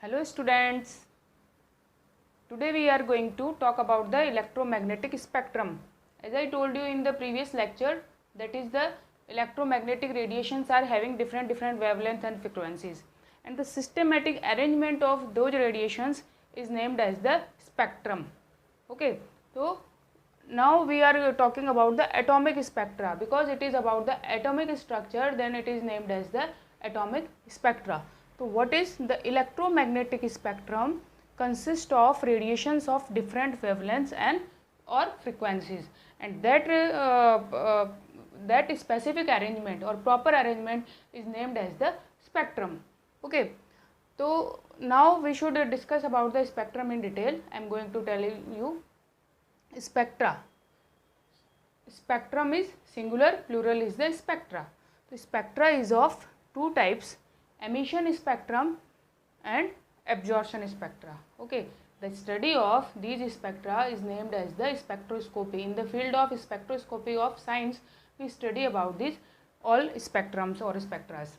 Hello students, today we are going to talk about the electromagnetic spectrum. As I told you in the previous lecture, that is the electromagnetic radiations are having different wavelengths and frequencies, and the systematic arrangement of those radiations is named as the spectrum. Okay, so now we are talking about the atomic spectra, because it is about the atomic structure, then it is named as the atomic spectra. So what is the electromagnetic spectrum? Consists of radiations of different wavelengths and or frequencies, and that specific arrangement or proper arrangement is named as the spectrum. Okay, so now we should discuss about the spectrum in detail. I am going to tell you spectra. Spectrum is singular, plural is the spectra. So spectra is of two types: emission spectrum and absorption spectra. Okay, the study of these spectra is named as the spectroscopy. In the field of spectroscopy of science, we study about these all spectrums or spectras.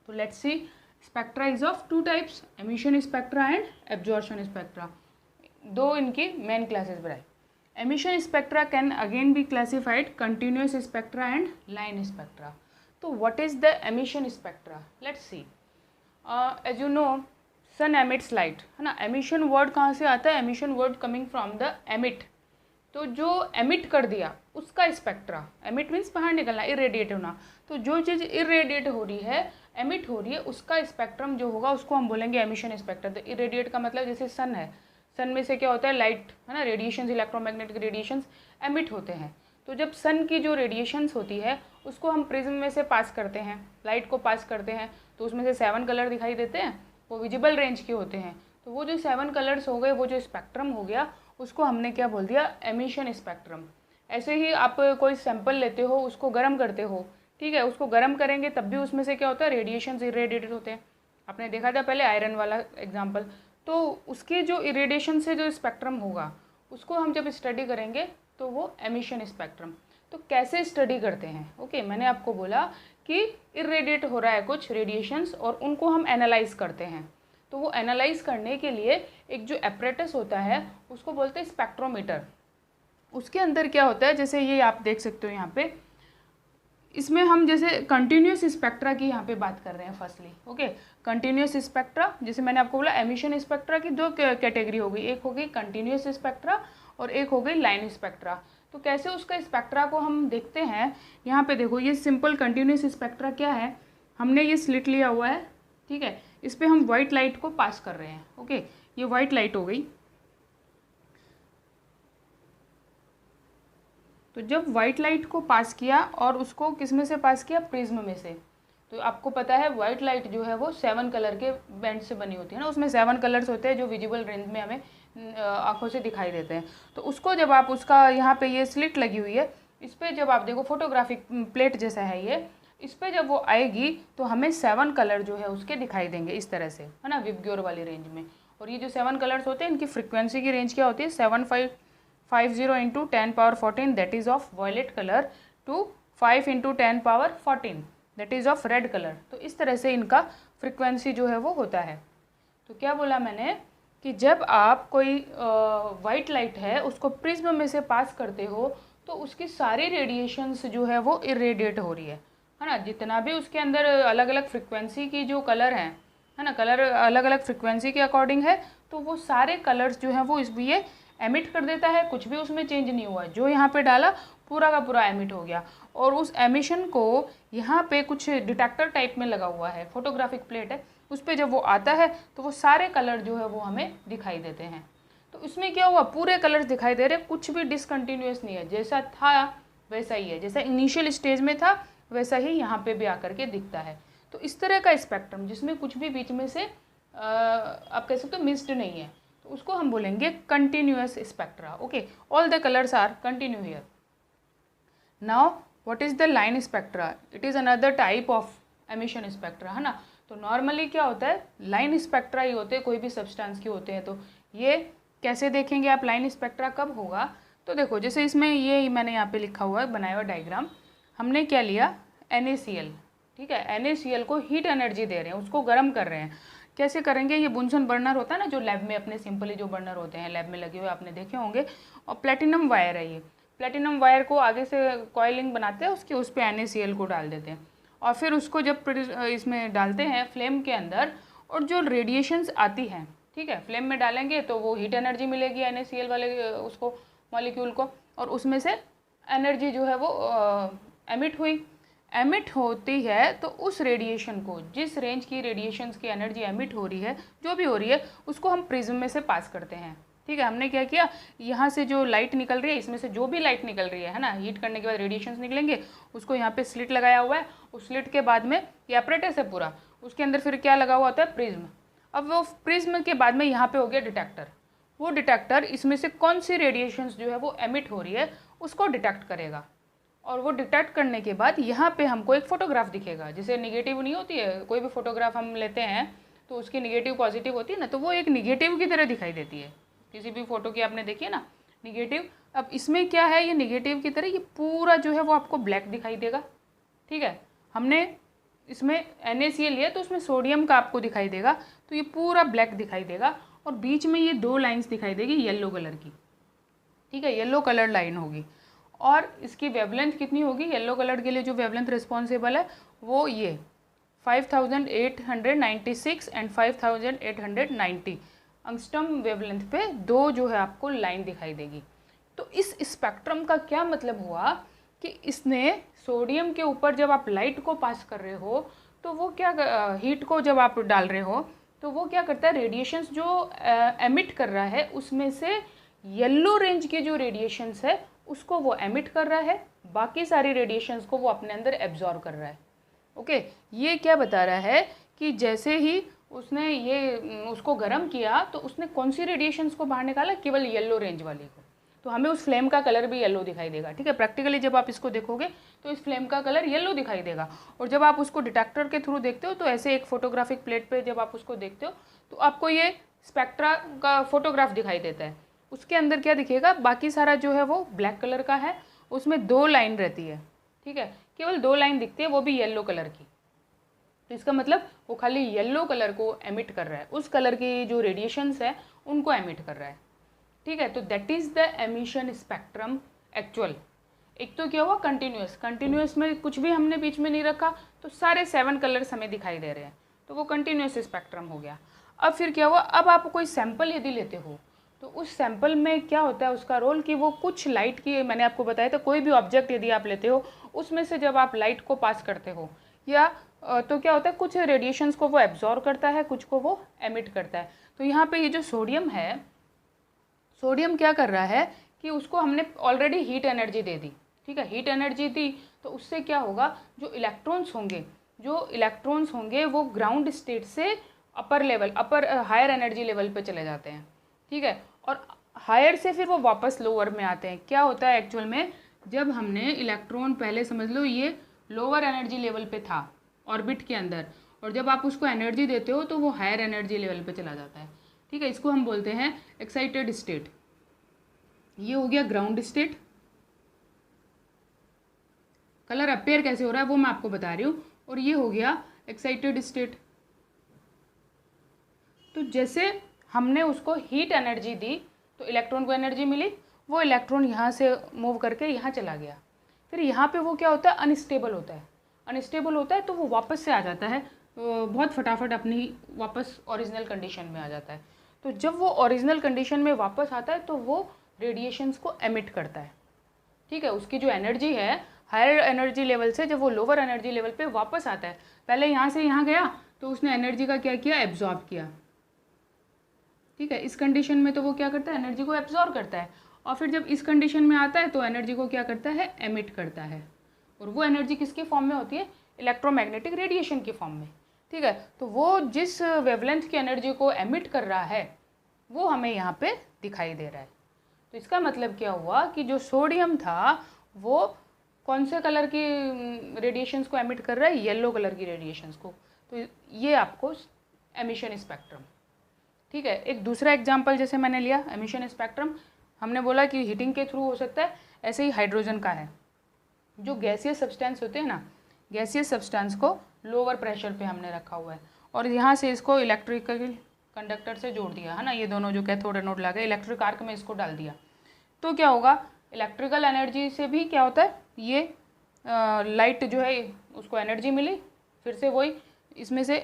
So let's see, spectra is of two types: emission spectra and absorption spectra. दो इनकी main classes बनाई. Emission spectra can again be classified continuous spectra and line spectra. So what is the emission spectra? Let's see. As you know, sun emits light, है ना. emission word कहाँ से आता है? emission word coming from the emit. तो जो emit कर दिया उसका स्पेक्ट्रा, emit मीन्स बाहर निकलना, irradiate होना. तो जो चीज़ irradiate हो रही है, emit हो रही है, उसका स्पेक्ट्रम जो होगा उसको हम बोलेंगे emission स्पेक्ट्रा. तो irradiate का मतलब जैसे सन है, सन में से क्या होता है? लाइट, है ना. रेडिएशंस, इलेक्ट्रोमैग्नेटिक रेडिएशंस एमिट होते हैं. तो जब सन की जो रेडिएशंस होती है उसको हम प्रिज्म में से पास करते हैं, लाइट को पास करते हैं, तो उसमें से 7 कलर दिखाई देते हैं, वो विजिबल रेंज के होते हैं. तो वो जो 7 कलर्स हो गए, वो जो स्पेक्ट्रम हो गया, उसको हमने क्या बोल दिया? Emission spectrum. ऐसे ही आप कोई सैंपल लेते हो, उसको गर्म करते हो, ठीक है, उसको गर्म करेंगे तब भी उसमें से क्या होता है? रेडिएशंस इरेडिएटेड होते हैं. आपने देखा था पहले आयरन वाला एग्जाम्पल. तो उसके जो इरेडिएशन से जो स्पेक्ट्रम होगा उसको हम जब स्टडी करेंगे तो वो एमिशन स्पेक्ट्रम. तो कैसे स्टडी करते हैं? ओके, मैंने आपको बोला कि इरेडिएट हो रहा है कुछ रेडिएशंस और उनको हम एनालाइज करते हैं. तो वो एनालाइज करने के लिए एक जो एपरेटस होता है उसको बोलते हैं स्पेक्ट्रोमीटर. उसके अंदर क्या होता है, जैसे ये आप देख सकते हो यहाँ पे, इसमें हम जैसे कंटिन्यूस स्पेक्ट्रा की यहाँ पे बात कर रहे हैं फर्स्टली. ओके, कंटिन्यूस स्पेक्ट्रा, जैसे मैंने आपको बोला एमिशन स्पेक्ट्रा की दो कैटेगरी हो गई, एक हो गई कंटिन्यूस स्पेक्ट्रा और एक हो गई लाइन स्पेक्ट्रा. तो कैसे उसका स्पेक्ट्रा को हम देखते हैं, यहाँ पे देखो, ये सिंपल कंटिन्यूस स्पेक्ट्रा क्या है, हमने ये स्लिट लिया हुआ है, ठीक है, इस पर हम वाइट लाइट को पास कर रहे हैं. ओके, ये वाइट लाइट हो गई. तो जब वाइट लाइट को पास किया और उसको किस में से पास किया? प्रिज्म में से. तो आपको पता है वाइट लाइट जो है वो 7 कलर के बैंड से बनी होती है ना, उसमें 7 कलर्स होते हैं जो विजिबल रेंज में हमें आंखों से दिखाई देते हैं. तो उसको जब आप उसका यहाँ पे ये स्लिट लगी हुई है, इस पर जब आप देखो फोटोग्राफिक प्लेट जैसा है ये, इस पर जब वो आएगी तो हमें 7 कलर जो है उसके दिखाई देंगे इस तरह से, है ना, विबग्योर वाली रेंज में. और ये जो 7 कलर्स होते हैं इनकी फ्रिक्वेंसी की रेंज क्या होती है? 7550 into 10^14 that is of violet colour to 5 into 10^14 that is of red colour. तो इस तरह से इनका फ्रिक्वेंसी जो है वो होता है. तो क्या बोला मैंने कि जब आप कोई वाइट लाइट है उसको प्रिज्म में से पास करते हो तो उसकी सारी रेडिएशंस जो है वो इरेडिएट हो रही है ना. जितना भी उसके अंदर अलग अलग फ्रिक्वेंसी की जो कलर हैं, है ना, कलर अलग अलग फ्रिक्वेंसी के अकॉर्डिंग है, तो वो सारे कलर्स जो हैं वो इस ये एमिट कर देता है. कुछ भी उसमें चेंज नहीं हुआ, जो यहाँ पे डाला पूरा का पूरा एमिट हो गया. और उस एमिशन को यहाँ पे कुछ डिटेक्टर टाइप में लगा हुआ है, फोटोग्राफिक प्लेट है, उस पर जब वो आता है तो वो सारे कलर जो है वो हमें दिखाई देते हैं. तो इसमें क्या हुआ? पूरे कलर्स दिखाई दे रहे, कुछ भी डिसकंटिन्यूअस नहीं है, जैसा था वैसा ही है, जैसा इनिशियल स्टेज में था वैसा ही यहाँ पे भी आकर के दिखता है. तो इस तरह का स्पेक्ट्रम जिसमें कुछ भी बीच में से आप कह सकते हो मिस्ड नहीं है, तो उसको हम बोलेंगे continuous spectra. Okay, all the colours are continue here. Now what is the line spectra? It is another type of emission spectra, है ना. तो नॉर्मली क्या होता है? लाइन स्पेक्ट्रा ही होते हैं, कोई भी सब्सटेंस के होते हैं. तो ये कैसे देखेंगे आप लाइन स्पेक्ट्रा कब होगा? तो देखो, जैसे इसमें ये मैंने यहाँ पे लिखा हुआ है, बनाया हुआ डायग्राम. हमने क्या लिया? NaCl, ठीक है, NaCl को हीट एनर्जी दे रहे हैं, उसको गर्म कर रहे हैं. कैसे करेंगे, ये बुनसन बर्नर होता है ना जो लैब में अपने सिंपली जो बर्नर होते हैं लैब में लगे हुए आपने देखे होंगे, और प्लेटिनम वायर है ये। प्लेटिनम वायर को आगे से कॉइलिंग बनाते हैं उसके, उस पर NaCl को डाल देते हैं और फिर उसको जब इसमें डालते हैं फ्लेम के अंदर, और जो रेडिएशंस आती हैं, ठीक है, फ्लेम में डालेंगे तो वो हीट एनर्जी मिलेगी NaCl वाले उसको मॉलिक्यूल को, और उसमें से एनर्जी जो है वो एमिट होती है। तो उस रेडिएशन को, जिस रेंज की रेडिएशंस की एनर्जी एमिट हो रही है, जो भी हो रही है, उसको हम प्रिज्म में से पास करते हैं। ठीक है, हमने क्या किया, यहाँ से जो लाइट निकल रही है, इसमें से जो भी लाइट निकल रही है ना, हीट करने के बाद रेडिएशंस निकलेंगे, उसको यहाँ पे स्लिट लगाया हुआ है, उस स्लिट के बाद में ये एपरेटस है पूरा, उसके अंदर फिर क्या लगा हुआ होता है, प्रिज्म। अब वो प्रिज्म के बाद में यहाँ पे हो गया डिटेक्टर। वो डिटेक्टर इसमें से कौन सी रेडिएशंस जो है वो एमिट हो रही है उसको डिटेक्ट करेगा, और वो डिटेक्ट करने के बाद यहाँ पे हमको एक फोटोग्राफ दिखेगा। जैसे निगेटिव नहीं होती है, कोई भी फोटोग्राफ हम लेते हैं तो उसकी निगेटिव पॉजिटिव होती है ना, तो वो एक निगेटिव की तरह दिखाई देती है। किसी भी फोटो की आपने देखी है ना निगेटिव। अब इसमें क्या है, ये निगेटिव की तरह ये पूरा जो है वो आपको ब्लैक दिखाई देगा। ठीक है, हमने इसमें NaCl लिया तो उसमें सोडियम का आपको दिखाई देगा, तो ये पूरा ब्लैक दिखाई देगा, और बीच में ये 2 लाइंस दिखाई देगी येलो कलर की। ठीक है, येलो कलर लाइन होगी, और इसकी वेवलेंथ कितनी होगी, येलो कलर के लिए जो वेवलेंथ रिस्पॉन्सिबल है वो ये 5896 एंड 5890 अंगस्ट्रॉम वेवलेंथ पे 2 जो है आपको लाइन दिखाई देगी। तो इस स्पेक्ट्रम का क्या मतलब हुआ कि इसने सोडियम के ऊपर जब आप लाइट को पास कर रहे हो तो वो क्या, हीट को जब आप डाल रहे हो तो वो क्या करता है, रेडिएशंस जो एमिट कर रहा है उसमें से येलो रेंज के जो रेडिएशंस है उसको वो एमिट कर रहा है, बाकी सारी रेडिएशंस को वो अपने अंदर एब्जॉर्ब कर रहा है। ओके, ये क्या बता रहा है कि जैसे ही उसने ये उसको गर्म किया तो उसने कौन सी रेडिएशंस को बाहर निकाला, केवल येलो रेंज वाली को, तो हमें उस फ्लेम का कलर भी येलो दिखाई देगा। ठीक है, प्रैक्टिकली जब आप इसको देखोगे तो इस फ्लेम का कलर येलो दिखाई देगा, और जब आप उसको डिटेक्टर के थ्रू देखते हो तो ऐसे एक फोटोग्राफिक प्लेट पे जब आप उसको देखते हो तो आपको ये स्पेक्ट्रा का फोटोग्राफ दिखाई देता है। उसके अंदर क्या दिखेगा, बाकी सारा जो है वो ब्लैक कलर का है, उसमें 2 लाइन रहती है। ठीक है, केवल 2 लाइन दिखती है, वो भी येलो कलर की। तो इसका मतलब वो खाली येलो कलर को एमिट कर रहा है, उस कलर की जो रेडिएशंस है उनको एमिट कर रहा है। ठीक है, तो that is the emission spectrum actual. एक तो क्या हुआ, कंटिन्यूस में कुछ भी हमने बीच में नहीं रखा, तो सारे 7 कलर्स हमें दिखाई दे रहे हैं, तो वो कंटिन्यूस स्पेक्ट्रम हो गया। अब फिर क्या हुआ, अब आप कोई सैंपल यदि लेते हो तो उस सैंपल में क्या होता है उसका रोल, कि वो कुछ लाइट की, मैंने आपको बताया था, कोई भी ऑब्जेक्ट यदि आप लेते हो उसमें से जब आप लाइट को पास करते हो या तो क्या होता है, कुछ रेडिएशंस को वो एब्जॉर्ब करता है, कुछ को वो एमिट करता है। तो यहाँ पे ये जो सोडियम है, सोडियम क्या कर रहा है कि उसको हमने ऑलरेडी हीट एनर्जी दे दी। ठीक है, हीट एनर्जी दी तो उससे क्या होगा, जो इलेक्ट्रॉन्स होंगे वो ग्राउंड स्टेट से अपर हायर एनर्जी लेवल पे चले जाते हैं। ठीक है, और हायर से फिर वो वापस लोअर में आते हैं। क्या होता है एक्चुअल में, जब हमने इलेक्ट्रॉन, पहले समझ लो ये लोअर एनर्जी लेवल पे था ऑर्बिट के अंदर, और जब आप उसको एनर्जी देते हो तो वो हायर एनर्जी लेवल पे चला जाता है। ठीक है, इसको हम बोलते हैं एक्साइटेड स्टेट। ये हो गया ग्राउंड स्टेट। कलर अपेयर कैसे हो रहा है वो मैं आपको बता रही हूँ, और ये हो गया एक्साइटेड स्टेट। तो जैसे हमने उसको हीट एनर्जी दी तो इलेक्ट्रॉन को एनर्जी मिली, वो इलेक्ट्रॉन यहाँ से मूव करके यहाँ चला गया, फिर यहाँ पे वो क्या होता है, अनस्टेबल होता है, तो वो वापस से आ जाता है, बहुत फटाफट अपनी वापस ओरिजिनल कंडीशन में आ जाता है। तो जब वो ओरिजिनल कंडीशन में वापस आता है तो वो रेडिएशंस को एमिट करता है। ठीक है, उसकी जो एनर्जी है हायर एनर्जी लेवल से जब वो लोअर एनर्जी लेवल पे वापस आता है, पहले यहाँ से यहाँ गया तो उसने एनर्जी का क्या किया, एब्जॉर्ब किया। ठीक है, इस कंडीशन में तो वो क्या करता है, एनर्जी को एब्जॉर्ब करता है, और फिर जब इस कंडीशन में आता है तो एनर्जी को क्या करता है, एमिट करता है, और वो एनर्जी किसके फॉर्म में होती है, इलेक्ट्रोमैग्नेटिक रेडिएशन के फॉर्म में। ठीक है, तो वो जिस वेवलेंथ की एनर्जी को एमिट कर रहा है वो हमें यहाँ पे दिखाई दे रहा है। तो इसका मतलब क्या हुआ कि जो सोडियम था वो कौन से कलर की रेडिएशंस को एमिट कर रहा है, येलो कलर की रेडिएशंस को। तो ये आपको एमिशन स्पेक्ट्रम। ठीक है, एक दूसरा एग्जांपल जैसे मैंने लिया एमिशन स्पेक्ट्रम, हमने बोला कि हीटिंग के थ्रू हो सकता है, ऐसे ही हाइड्रोजन का है। जो गैसियस सब्सटेंस होते हैं ना, गैसियस सब्सटेंस को लोअर प्रेशर पे हमने रखा हुआ है और यहाँ से इसको इलेक्ट्रिकल कंडक्टर से जोड़ दिया, है ना, ये दोनों जो कैथोड एनोड लगा इलेक्ट्रिक आर्क में इसको डाल दिया, तो क्या होगा, इलेक्ट्रिकल एनर्जी से भी क्या होता है, ये लाइट जो है उसको एनर्जी मिली, फिर से वही इसमें से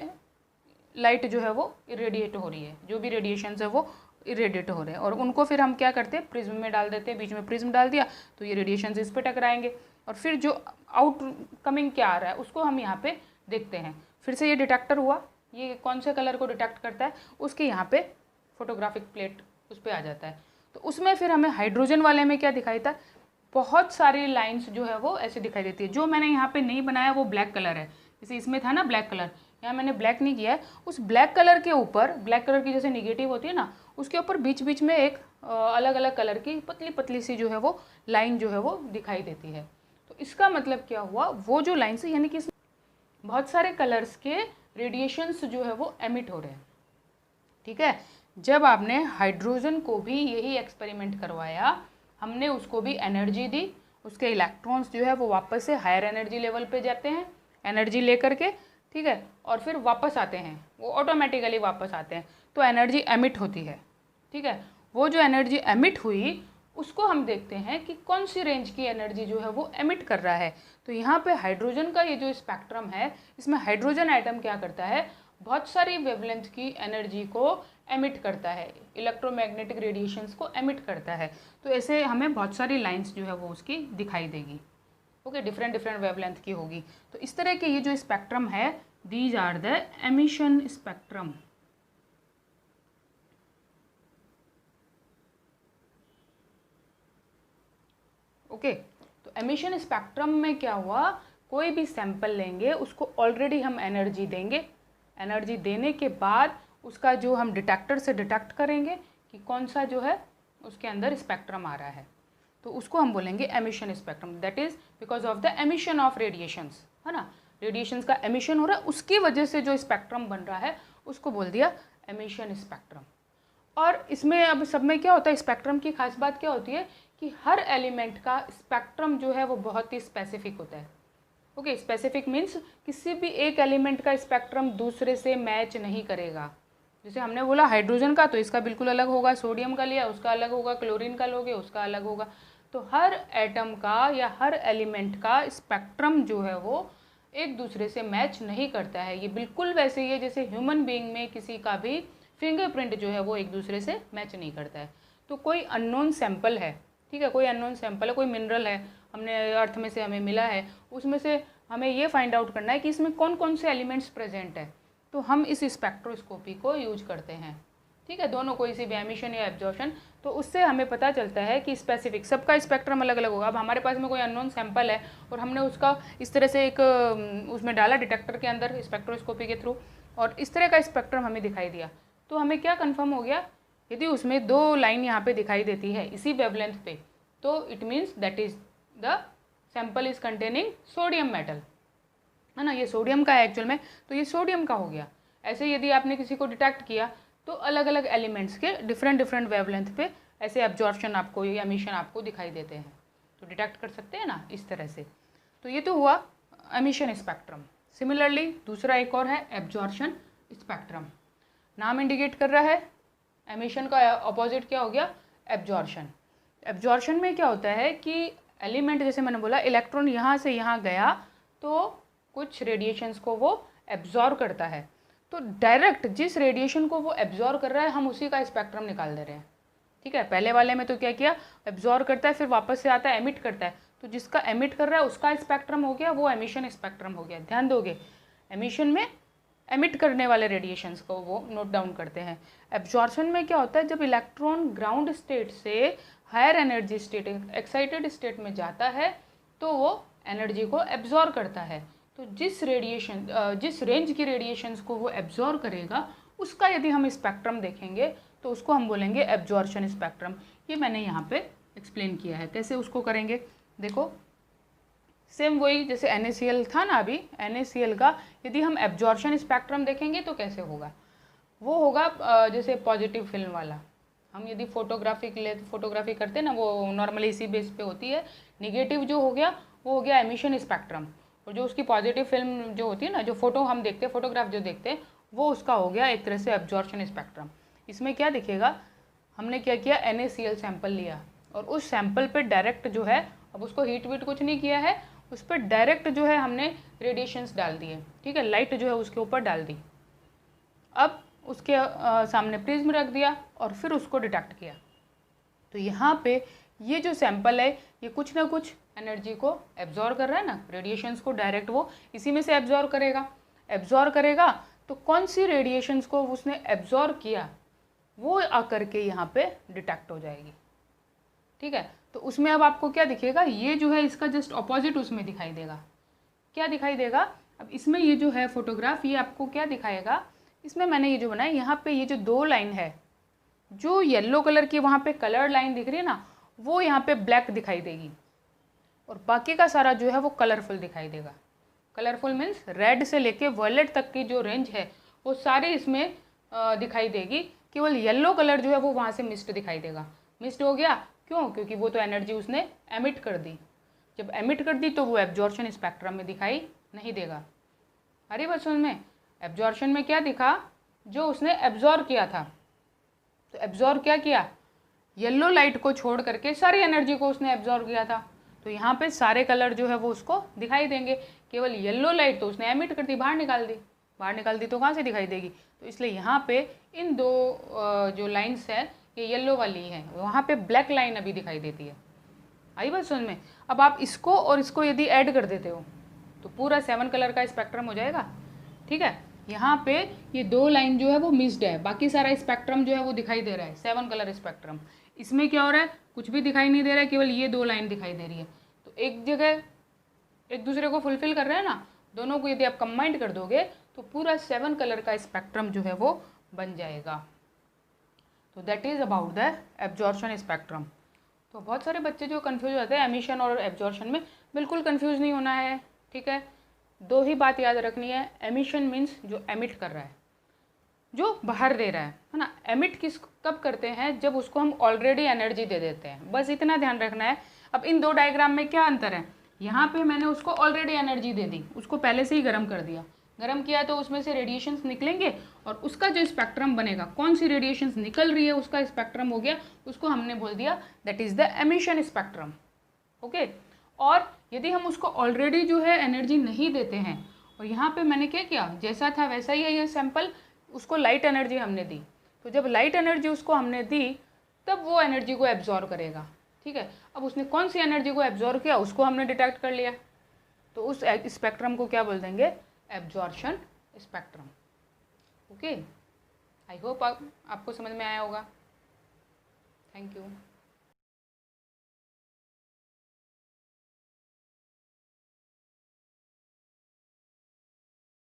लाइट जो है वो इरेडिएट हो रही है, जो भी रेडिएशंस है वो इरेडिएट हो रहे हैं, और उनको फिर हम क्या करते हैं, प्रिज्म में डाल देते हैं, बीच में प्रिज्म डाल दिया तो ये रेडिएशंस इस पर टकराएंगे, और फिर जो आउटकमिंग क्या आ रहा है उसको हम यहाँ पे देखते हैं। फिर से ये डिटेक्टर हुआ, ये कौन से कलर को डिटेक्ट करता है, उसके यहाँ पे फोटोग्राफिक प्लेट उस पर आ जाता है, तो उसमें फिर हमें हाइड्रोजन वाले में क्या दिखाई था, बहुत सारी लाइन्स जो है वो ऐसे दिखाई देती है। जो मैंने यहाँ पे नहीं बनाया वो ब्लैक कलर है, जैसे इसमें था ना ब्लैक कलर, यहाँ मैंने ब्लैक नहीं किया है, उस ब्लैक कलर के ऊपर, ब्लैक कलर की जैसे निगेटिव होती है ना, उसके ऊपर बीच बीच में एक अलग अलग कलर की पतली पतली सी जो है वो लाइन जो है वो दिखाई देती है। तो इसका मतलब क्या हुआ, वो जो लाइन से यानी कि बहुत सारे कलर्स के रेडिएशंस जो है वो एमिट हो रहे हैं। ठीक है, जब आपने हाइड्रोजन को भी यही एक्सपेरिमेंट करवाया, हमने उसको भी एनर्जी दी, उसके इलेक्ट्रॉन्स जो है वो वापस से हायर एनर्जी लेवल पे जाते हैं एनर्जी लेकर के, ठीक है, और फिर वापस आते हैं, वो ऑटोमेटिकली वापस आते हैं, तो एनर्जी एमिट होती है। ठीक है, वो जो एनर्जी एमिट हुई उसको हम देखते हैं कि कौन सी रेंज की एनर्जी जो है वो एमिट कर रहा है। तो यहाँ पे हाइड्रोजन का ये जो स्पेक्ट्रम है, इसमें हाइड्रोजन एटम क्या करता है, बहुत सारी वेवलेंथ की एनर्जी को एमिट करता है, इलेक्ट्रोमैग्नेटिक रेडिएशंस को एमिट करता है। तो ऐसे हमें बहुत सारी लाइंस जो है वो उसकी दिखाई देगी, ओके, डिफरेंट डिफरेंट वेवलेंथ की होगी। तो इस तरह के ये जो स्पेक्ट्रम है, these are the emission spectrum. Okay, तो एमिशन स्पेक्ट्रम में क्या हुआ, कोई भी सैंपल लेंगे उसको ऑलरेडी हम एनर्जी देंगे, एनर्जी देने के बाद उसका जो हम डिटेक्टर से डिटेक्ट करेंगे कि कौन सा जो है उसके अंदर स्पेक्ट्रम आ रहा है, तो उसको हम बोलेंगे emission spectrum. That is because of the emission of radiations, है ना, रेडिएशंस का एमिशन हो रहा है, उसकी वजह से जो स्पेक्ट्रम बन रहा है उसको बोल दिया एमिशन स्पेक्ट्रम। और इसमें अब सब में क्या होता है, स्पेक्ट्रम की खास बात क्या होती है कि हर एलिमेंट का स्पेक्ट्रम जो है वो बहुत ही स्पेसिफिक होता है। ओके, स्पेसिफिक मीन्स किसी भी एक एलिमेंट का स्पेक्ट्रम दूसरे से मैच नहीं करेगा। जैसे हमने बोला हाइड्रोजन का, तो इसका बिल्कुल अलग होगा, सोडियम का लिया उसका अलग होगा, क्लोरीन का लोगे उसका अलग होगा। तो हर एटम का या हर एलिमेंट का स्पेक्ट्रम जो है वो एक दूसरे से मैच नहीं करता है। ये बिल्कुल वैसे ही है जैसे ह्यूमन बीइंग में किसी का भी फिंगरप्रिंट जो है वो एक दूसरे से मैच नहीं करता है। तो कोई अननोन सैंपल है, ठीक है, कोई अननोन सैंपल है, कोई मिनरल है, हमने अर्थ में से हमें मिला है, उसमें से हमें ये फाइंड आउट करना है कि इसमें कौन कौन से एलिमेंट्स प्रेजेंट है, तो हम इस स्पेक्ट्रोस्कोपी को यूज करते हैं। ठीक है, दोनों कोई सी भी एमिशन या एब्जॉर्प्शन, तो उससे हमें पता चलता है कि स्पेसिफिक सबका स्पेक्ट्रम अलग अलग होगा। अब हमारे पास में कोई अननोन सैंपल है और हमने उसका इस तरह से एक उसमें डाला डिटेक्टर के अंदर स्पेक्ट्रोस्कोपी के थ्रू, और इस तरह का स्पेक्ट्रम हमें दिखाई दिया, तो हमें क्या कन्फर्म हो गया, यदि उसमें दो लाइन यहाँ पे दिखाई देती है इसी वेवलेंथ पे, तो it means that is the sample is containing sodium metal, है ना, ये सोडियम का है एक्चुअल में, तो ये सोडियम का हो गया। ऐसे यदि आपने किसी को डिटेक्ट किया तो अलग अलग एलिमेंट्स के डिफरेंट डिफरेंट वेवलेंथ पे ऐसे एब्जॉर्प्शन आपको या एमिशन आपको दिखाई देते हैं, तो डिटेक्ट कर सकते हैं ना इस तरह से। तो ये तो हुआ एमिशन स्पेक्ट्रम। सिमिलरली दूसरा एक और है एब्जॉर्प्शन स्पेक्ट्रम, नाम इंडिकेट कर रहा है, एमिशन का अपोजिट क्या हो गया, एब्जॉर्प्शन। एब्जॉर्प्शन में क्या होता है कि एलिमेंट, जैसे मैंने बोला इलेक्ट्रॉन यहाँ से यहाँ गया तो कुछ रेडिएशंस को वो एब्जॉर्ब करता है, तो डायरेक्ट जिस रेडिएशन को वो एब्जॉर्ब कर रहा है हम उसी का स्पेक्ट्रम निकाल दे रहे हैं। ठीक है, पहले वाले में तो क्या किया, एब्जॉर्ब करता है फिर वापस से आता है एमिट करता है, तो जिसका एमिट कर रहा है उसका स्पेक्ट्रम हो गया, वो एमिशन स्पेक्ट्रम हो गया। ध्यान दोगे, एमिशन में एमिट करने वाले रेडिएशंस को वो नोट डाउन करते हैं। एब्जॉर्प्शन में क्या होता है, जब इलेक्ट्रॉन ग्राउंड स्टेट से higher energy state excited state में जाता है तो वो एनर्जी को एब्जॉर्ब करता है। तो जिस रेंज की रेडिएशंस को वो एब्जॉर्ब करेगा उसका यदि हम स्पेक्ट्रम देखेंगे तो उसको हम बोलेंगे एब्जॉर्प्शन स्पेक्ट्रम। ये मैंने यहाँ पे एक्सप्लेन किया है, कैसे उसको करेंगे। देखो सेम वही जैसे NaCl था ना, अभी NaCl का यदि हम एब्जॉर्प्शन स्पेक्ट्रम देखेंगे तो कैसे होगा, वो होगा जैसे पॉजिटिव फिल्म वाला। हम यदि फोटोग्राफी करते हैं ना, वो नॉर्मली इसी बेस पे होती है। निगेटिव जो हो गया वो हो गया एमिशन स्पेक्ट्रम, और जो उसकी पॉजिटिव फिल्म जो होती है ना, जो फोटो हम देखते हैं, फोटोग्राफ जो देखते हैं, वो उसका हो गया एक तरह से एब्जॉर्प्शन स्पेक्ट्रम। इसमें क्या दिखेगा, हमने क्या किया, NaCl सैंपल लिया और उस सैंपल पे डायरेक्ट जो है, अब उसको हीट वीट कुछ नहीं किया है, उस पर डायरेक्ट जो है हमने रेडिएशंस डाल दिए, ठीक है, लाइट जो है उसके ऊपर डाल दी। अब उसके सामने प्रिज्म रख दिया और फिर उसको डिटेक्ट किया। तो यहाँ पे ये जो सैंपल है ये कुछ ना कुछ एनर्जी को एब्जॉर्व कर रहा है ना, रेडिएशंस को डायरेक्ट वो इसी में से एब्जॉर्व करेगा। तो कौन सी रेडिएशंस को उसने एब्जॉर्व किया वो आकर के यहाँ पे डिटेक्ट हो जाएगी, ठीक है। तो उसमें अब आपको क्या दिखेगा, ये जो है इसका जस्ट ऑपोजिट उसमें दिखाई देगा। क्या दिखाई देगा, अब इसमें ये जो है फोटोग्राफ, ये आपको क्या दिखाएगा, इसमें मैंने ये जो बनाया, यहाँ पे ये जो 2 लाइन है, जो येलो कलर की वहाँ पे कलर लाइन दिख रही है ना, वो यहाँ पे ब्लैक दिखाई देगी और बाकी का सारा जो है वो कलरफुल दिखाई देगा। कलरफुल मीन्स रेड से लेके वॉयलेट तक की जो रेंज है वो सारी इसमें दिखाई देगी। केवल येलो कलर जो है वो वहाँ से मिस्ट दिखाई देगा। मिस्ट हो गया क्यों, क्योंकि वो तो एनर्जी उसने एमिट कर दी। जब एमिट कर दी तो वो एब्जॉर्प्शन स्पेक्ट्रम में दिखाई नहीं देगा। अरे बस में एब्जॉर्प्शन में क्या दिखा, जो उसने एब्जॉर्ब किया था। तो एब्जॉर्ब क्या किया, येलो लाइट को छोड़ करके सारी एनर्जी को उसने एब्जॉर्ब किया था। तो यहाँ पे सारे कलर जो है वो उसको दिखाई देंगे। केवल येलो लाइट तो उसने एमिट कर दी, बाहर निकाल दी तो कहाँ से दिखाई देगी। तो इसलिए यहाँ पे इन 2 जो लाइन्स है ये येलो वाली है, वहाँ पे ब्लैक लाइन अभी दिखाई देती है। आई बात समझ में। अब आप इसको और इसको यदि ऐड कर देते हो तो पूरा 7 कलर का स्पेक्ट्रम हो जाएगा, ठीक है। यहाँ पे ये 2 लाइन जो है वो मिस्ड है, बाकी सारा स्पेक्ट्रम जो है वो दिखाई दे रहा है, 7 कलर स्पेक्ट्रम। इसमें क्या हो रहा है, कुछ भी दिखाई नहीं दे रहा है, केवल ये 2 लाइन दिखाई दे रही है। तो एक जगह एक दूसरे को फुलफिल कर रहे हैं ना, दोनों को यदि आप कंबाइंड कर दोगे तो पूरा 7 कलर का स्पेक्ट्रम जो है वो बन जाएगा। तो that is about the absorption spectrum. तो बहुत सारे बच्चे जो कन्फ्यूज होते हैं एमिशन और एब्जॉर्प्शन में, बिल्कुल कन्फ्यूज नहीं होना है, ठीक है। 2 ही बात याद रखनी है, एमिशन मीन्स जो एमिट कर रहा है, जो बाहर दे रहा है ना। एमिट कब करते हैं, जब उसको हम ऑलरेडी एनर्जी दे देते हैं, बस इतना ध्यान रखना है। अब इन 2 डायग्राम में क्या अंतर है, यहाँ पे मैंने उसको ऑलरेडी एनर्जी दे दी, उसको पहले से ही गर्म कर दिया। गर्म किया तो उसमें से रेडिएशंस निकलेंगे और उसका जो स्पेक्ट्रम बनेगा, कौन सी रेडिएशंस निकल रही है उसका स्पेक्ट्रम हो गया, उसको हमने बोल दिया that is the emission spectrum, okay. और यदि हम उसको ऑलरेडी जो है एनर्जी नहीं देते हैं और यहाँ पे मैंने क्या किया, जैसा था वैसा ही है ये सैंपल, उसको लाइट एनर्जी हमने दी। तो जब लाइट एनर्जी उसको हमने दी तब वो एनर्जी को एब्जॉर्व करेगा, ठीक है। अब उसने कौन सी एनर्जी को एब्जॉर्व किया उसको हमने डिटेक्ट कर लिया, तो उस स्पेक्ट्रम को क्या बोल देंगे, absorption spectrum, okay. I hope आपको समझ में आया होगा। Thank you.